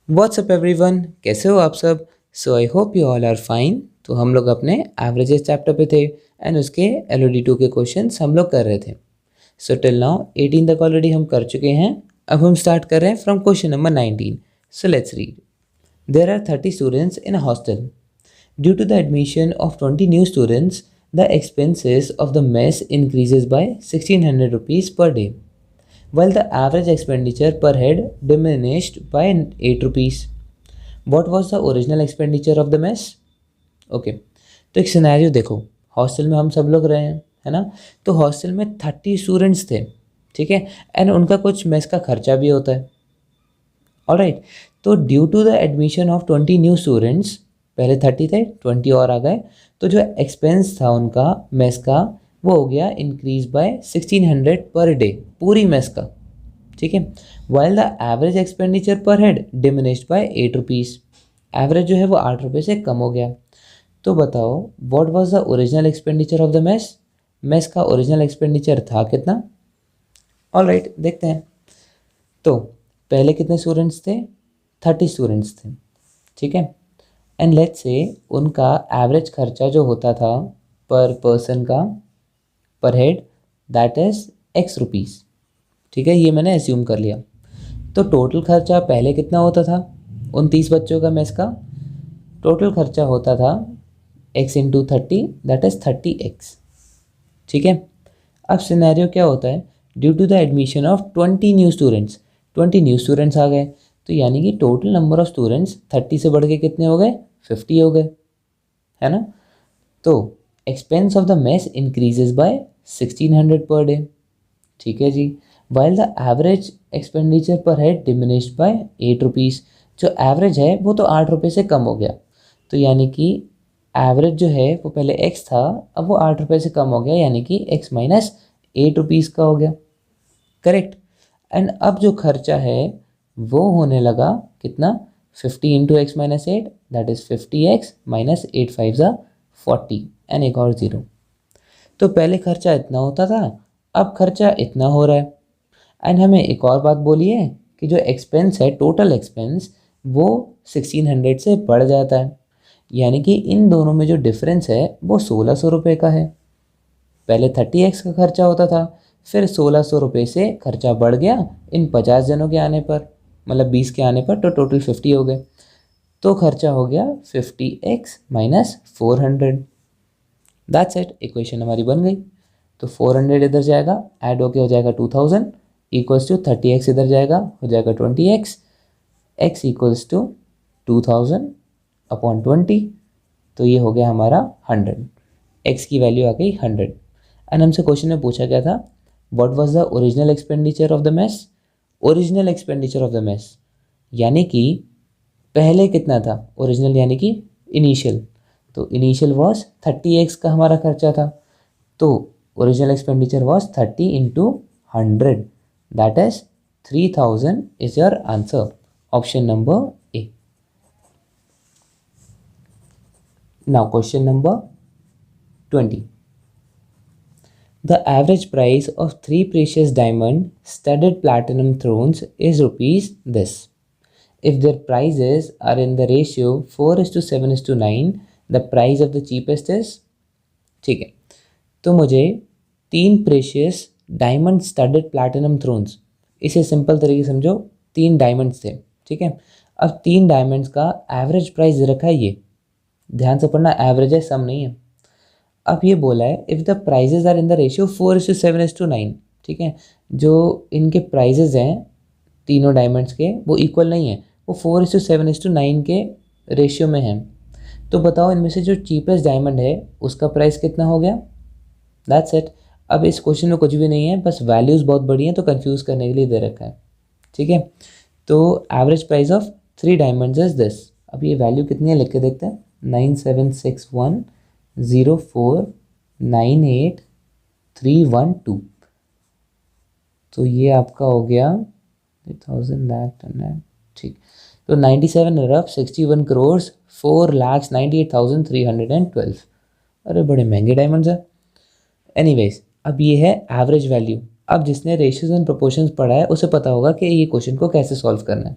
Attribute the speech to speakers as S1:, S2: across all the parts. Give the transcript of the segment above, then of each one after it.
S1: WhatsApp everyone, कैसे हो आप सब। So I hope you all are fine. तो हम लोग अपने एवरेजेस चैप्टर पे थे एंड उसके LOD2 के क्वेश्चंस हम लोग कर रहे थे। सो टिल नाउ 18 तक ऑलरेडी हम कर चुके हैं। अब हम स्टार्ट कर रहे हैं from question number 19। So let's read. There are 30 students in a hostel. Due to the admission of 20 new students, the expenses of the mess increases by 1600 rupees per day, while the average expenditure per head diminished by 8 rupees. What was the original expenditure of the mess? Okay तो एक scenario देखो, hostel में हम सब लोग रहे हैं, है ना। तो हॉस्टल में 30 स्टूडेंट्स थे, ठीक है, एंड उनका कुछ मेस का खर्चा भी होता है। ऑलराइट, तो due to the admission of 20 new students, पहले 30 थे, 20 और आ गए, तो जो एक्सपेंस था उनका मेस का वो हो गया इंक्रीज बाय 1600 पर डे, पूरी मेस का, ठीक है। While the average expenditure per head diminished by 8 rupees, average जो है वो 8 रुपये से कम हो गया। तो बताओ what was the original expenditure of the mess. Mess का ओरिजिनल एक्सपेंडिचर था कितना। ऑलराइट, देखते हैं। तो पहले कितने स्टूडेंट्स थे, 30 स्टूडेंट्स थे, ठीक है। एंड लेट्स से उनका एवरेज खर्चा जो होता था पर पर्सन का, पर head, that is X rupees, ठीक है, ये मैंने एज्यूम कर लिया। तो टोटल खर्चा पहले कितना होता था उन 30 बच्चों का मेस का। टोटल खर्चा होता था X into 30, that is 30X, ठीक है। अब सिनेरियो क्या होता है, due to the admission of 20 new students, 20 new students आ गए, तो यानी कि टोटल नंबर ऑफ स्टूडेंट्स 30 से बढ़ के कितने हो गए, 50 हो गए, है ना। तो expense of the mess increases by 1600 per day, ठीक है जी। While the average expenditure per head diminished by 8 rupees, जो एवरेज है वो तो 8 रुपये से कम हो गया, तो यानी कि एवरेज जो है वो पहले X था, अब वो 8 रुपये से कम हो गया, यानी कि X माइनस 8 रुपीज़ का हो गया, करेक्ट। एंड अब जो खर्चा है वो होने लगा कितना, 50 into x minus 8, that is 50X minus 8 5 ज़ा 40 एंड एक और ज़ीरो। तो पहले खर्चा इतना होता था, अब खर्चा इतना हो रहा है। एंड हमें एक और बात बोलिए कि जो एक्सपेंस है, टोटल एक्सपेंस, वो 1600 से बढ़ जाता है, यानी कि इन दोनों में जो डिफरेंस है वो 1600 रुपये का है। पहले 30X का खर्चा होता था, फिर 1600 रुपये से खर्चा बढ़ गया इन 50 जनों के आने पर, मतलब 20 के आने पर, तो टोटल 50 हो गए। तो खर्चा हो गया 50X minus 400, that's it, equation हमारी बन गई। तो 400 इधर जाएगा, ऐड होके हो जाएगा 2000, इक्वल्स टू 30X इधर जाएगा, हो जाएगा 20X, X equals to 2000 upon 20, तो ये हो गया हमारा 100, X की वैल्यू आ गई 100। एंड हमसे क्वेश्चन में पूछा गया था what was the original expenditure of the mess. Original expenditure of the mess यानी कि पहले कितना था ओरिजिनल, यानी कि इनिशियल, तो इनिशियल वॉज 30X का हमारा खर्चा था, तो original expenditure was 30 into 100, that is 3000 is your answer, option number A. Now question number 20. The average price of 3 precious diamond studded platinum thrones is rupees this. If their prices are in the ratio 4:7:9, the price of the cheapest is, ठीक है। तो मुझे 3 precious diamond studded platinum thrones, इसे simple तरीके समझो, 3 diamonds थे, ठीक है। अब 3 डायमंड्स का एवरेज प्राइस रखा है, ये ध्यान से पढ़ना, एवरेज है, सम नहीं है। अब ये बोला है if the prices are in the ratio 4:7:9, ठीक है। जो इनके प्राइजेज हैं तीनों डायमंड्स के वो इक्वल नहीं है, वो 4:7:9 के रेशियो में है। तो बताओ इनमें से जो चीपेस्ट डायमंड है उसका प्राइस कितना हो गया, दैट्स इट। अब इस क्वेश्चन में कुछ भी नहीं है, बस वैल्यूज़ बहुत बड़ी हैं तो कंफ्यूज करने के लिए दे रखा है, ठीक है। तो average price of 3 diamonds is this. अब ये वैल्यू कितनी है लिख के देखते हैं, 9761049831 तो ये आपका हो गया 3000 ठीक। तो 97 अरब 61 करोड़ 4,98,312, अरे बड़े महंगे डायमंड्स हैं। एनीवेज, अब ये है एवरेज वैल्यू। अब जिसने रेशियोज एंड प्रोपोर्शंस पढ़ा है उसे पता होगा कि ये क्वेश्चन को कैसे सॉल्व करना है।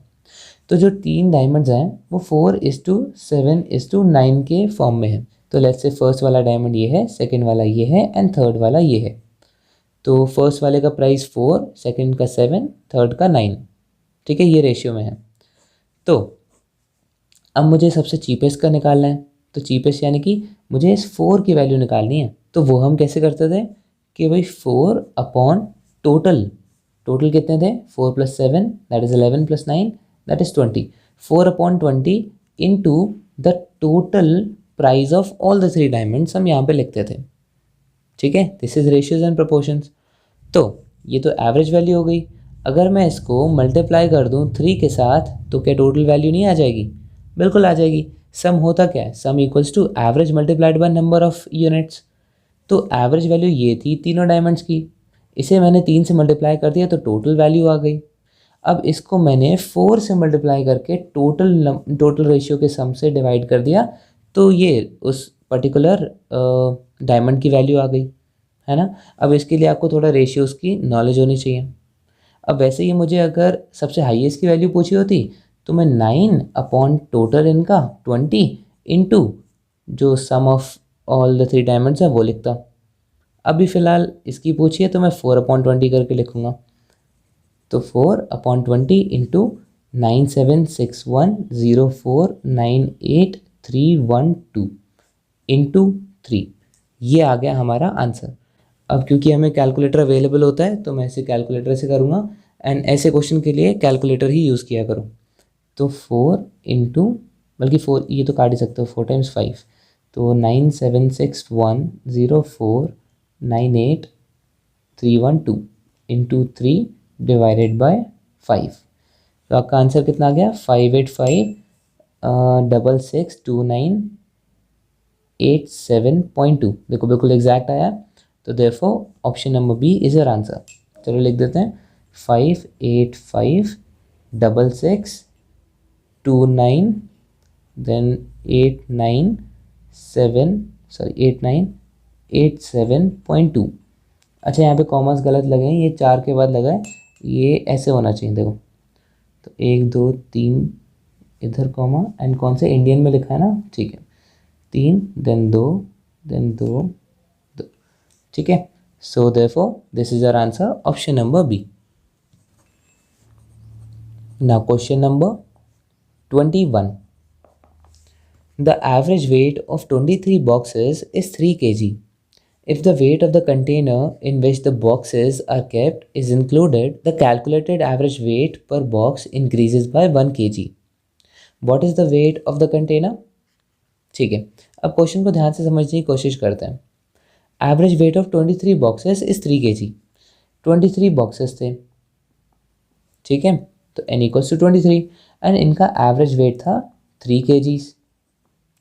S1: तो जो 3 डायमंड्स हैं वो 4:7:9 के फॉर्म में है। तो लेट्स से फर्स्ट वाला डायमंड ये है, सेकंड वाला ये है एंड थर्ड वाला ये है। तो फर्स्ट वाले का प्राइस 4, सेकंड का 7, थर्ड का 9। ठीक है, ये रेशियो में है। तो अब मुझे सबसे चीपेस्ट का निकालना है। तो चीपेस्ट यानी कि मुझे इस 4 की वैल्यू निकालनी है। तो वो हम कैसे करते थे कि भाई 4 अपॉन टोटल कितने थे, 4 + 7 that is 11 + 9 that is 20। 4 upon 20 into the total price of all the 3 diamonds हम यहाँ पे लिखते थे। ठीक है, this is ratios and proportions. तो ये तो एवरेज वैल्यू हो गई। अगर मैं इसको मल्टीप्लाई कर दूँ 3 के साथ तो क्या टोटल वैल्यू नहीं आ जाएगी? बिल्कुल आ जाएगी। सम होता क्या है, sum equals to average multiplied by number of units. तो एवरेज वैल्यू ये थी तीनों डायमंड्स की, इसे मैंने 3 से मल्टीप्लाई कर दिया तो टोटल वैल्यू आ गई। अब इसको मैंने 4 से मल्टीप्लाई करके टोटल रेशियो के सम से डिवाइड कर दिया तो ये उस पर्टिकुलर डायमंड की वैल्यू आ गई, है ना। अब इसके लिए आपको थोड़ा रेशियोज़ की नॉलेज होनी चाहिए। अब वैसे ही मुझे अगर सबसे हाईएस्ट की वैल्यू पूछी होती तो मैं 9 अपॉन टोटल इनका 20 इंटू जो सम ऑफ ऑल द 3 डायमंड्स है वो लिखता। अभी फ़िलहाल इसकी पूछी है तो मैं 4 अपॉन 20 करके लिखूँगा। तो 4 अपॉन 20 इंटू 97610498,312 इंटू 3, ये आ गया हमारा आंसर। अब क्योंकि हमें कैलकुलेटर अवेलेबल होता है तो मैं इसे कैलकुलेटर से करूँगा एंड ऐसे क्वेश्चन के लिए कैलकुलेटर ही यूज़ किया करो। तो 4 इंटू, बल्कि 4 ये तो काट ही सकते हो, 4 × 5 तो 97610498,312 इंटू 3 डिवाइडेड बाय 5। तो आपका आंसर कितना आ गया, 585662987.2। देखो बिल्कुल एग्जैक्ट आया। तो therefore option number B is your answer. चलो लिख देते हैं 5856629 देन 8987.2। अच्छा यहाँ पे कॉमर्स गलत लगे हैं, ये 4 के बाद लगा है, ये ऐसे होना चाहिए। देखो तो 1 2 3 इधर कॉमा एंड कौन से इंडियन में लिखा है ना, ठीक है, 3 देन 2 देन 2 2। ठीक है, so therefore this is our answer, option number B. Now question number 21। The average weight of 23 boxes is 3 kg. If the weight of the container in which the boxes are kept is included, the calculated average weight per box increases by 1 kg. What is the weight of the container? ठीक है, अब question को ध्यान से समझने की कोशिश करते हैं। Average weight of 23 boxes is 3 kg। 23 boxes थे, ठीक है, तो n इक्वल्स टू 23 एंड इनका एवरेज वेट था 3 kg।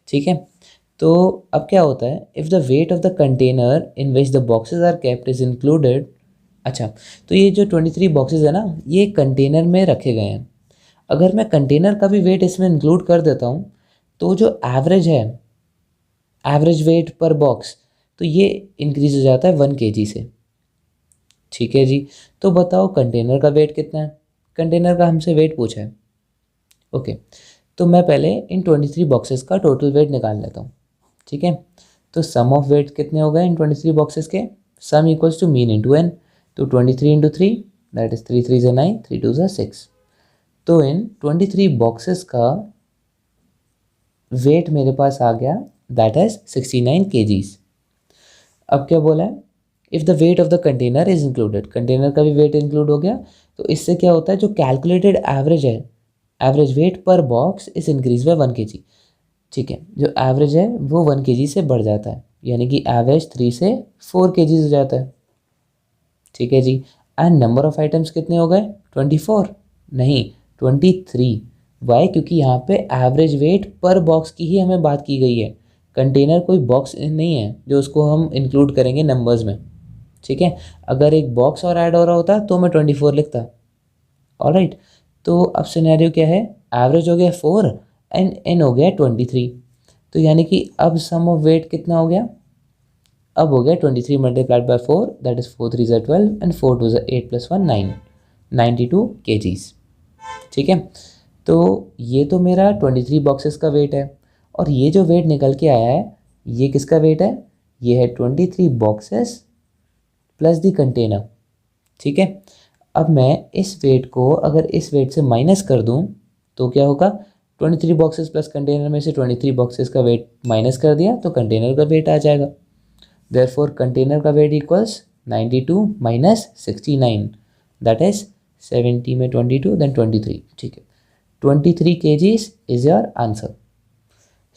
S1: ठीक है, तो अब क्या होता है, if the weight of the container in which the boxes are kept is included. अच्छा, तो ये जो 23 बॉक्सेस है ना, ये कंटेनर में रखे गए हैं। अगर मैं कंटेनर का भी वेट इसमें इंक्लूड कर देता हूँ तो जो एवरेज है, एवरेज वेट पर बॉक्स, तो ये इंक्रीज हो जाता है 1 kg से। ठीक है जी, तो बताओ कंटेनर का वेट कितना है? कंटेनर का हमसे वेट पूछा है। ओके, तो मैं पहले इन 23 बॉक्सेस का टोटल वेट निकाल लेता हूँ। ठीक है, तो सम ऑफ वेट कितने हो गए इन 23 बॉक्सेस के, sum equals to mean into N. तो 23 इंटू 3 दैट इज 3 3 9, 3 2 6। तो इन 23 बॉक्सेस का वेट मेरे पास आ गया दैट इज 69 kgs। अब क्या बोला है, if the weight of the container is included, container का भी वेट इंक्लूड हो गया। तो इससे क्या होता है, जो कैलकुलेटेड एवरेज है, एवरेज वेट पर box is increase by 1 kg। ठीक है, जो एवरेज है वो 1 kg से बढ़ जाता है, यानी कि एवरेज 3 से 4 kg हो जाता है। ठीक है जी, एंड नंबर ऑफ आइटम्स कितने हो गए, 24 नहीं 23। वाई, क्योंकि यहाँ पे एवरेज वेट पर बॉक्स की ही हमें बात की गई है। कंटेनर कोई बॉक्स नहीं है जो उसको हम इंक्लूड करेंगे नंबर्स में। ठीक है, अगर एक बॉक्स और ऐड हो रहा होता तो मैं 24 लिखता। ऑलराइट, तो अब सिनेरियो क्या है, एवरेज हो गया 4 एंड एन हो गया 23। तो यानी कि अब सम ऑफ वेट कितना हो गया, अब हो गया 23 multiplied by 4 that is 4 3 12 and 4 2 8 + 1 9, 92 kgs। ठीक है, तो ये तो मेरा 23 बॉक्सेस का वेट है, और ये जो वेट निकल के आया है ये किसका वेट है? ये है 23 बॉक्सेस प्लस दी कंटेनर। ठीक है, अब मैं इस वेट को अगर इस वेट से माइनस कर दूं तो क्या होगा? 23 बॉक्सेस प्लस कंटेनर में से 23 बॉक्सेस का वेट माइनस कर दिया तो कंटेनर का वेट आ जाएगा। देयरफॉर कंटेनर का weight equals 92 minus 69, that is 70 में 22 देन 23। ठीक है, 23 kgs is your answer.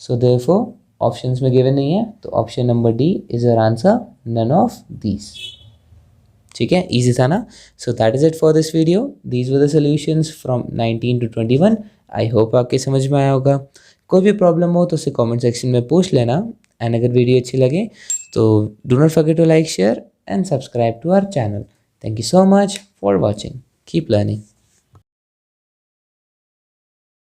S1: So therefore options में गिवन नहीं है, तो option number D is your answer, none of these. ठीक है, इजी था ना? So that is it for this video. These were the solutions from 19 to 21। I hope आपके समझ में आया होगा। कोई भी प्रॉब्लम हो तो उसे कमेंट सेक्शन में पूछ लेना, एंड अगर वीडियो अच्छी लगे तो do not forget to like, share and subscribe to our channel. Thank you so much for watching. Keep learning.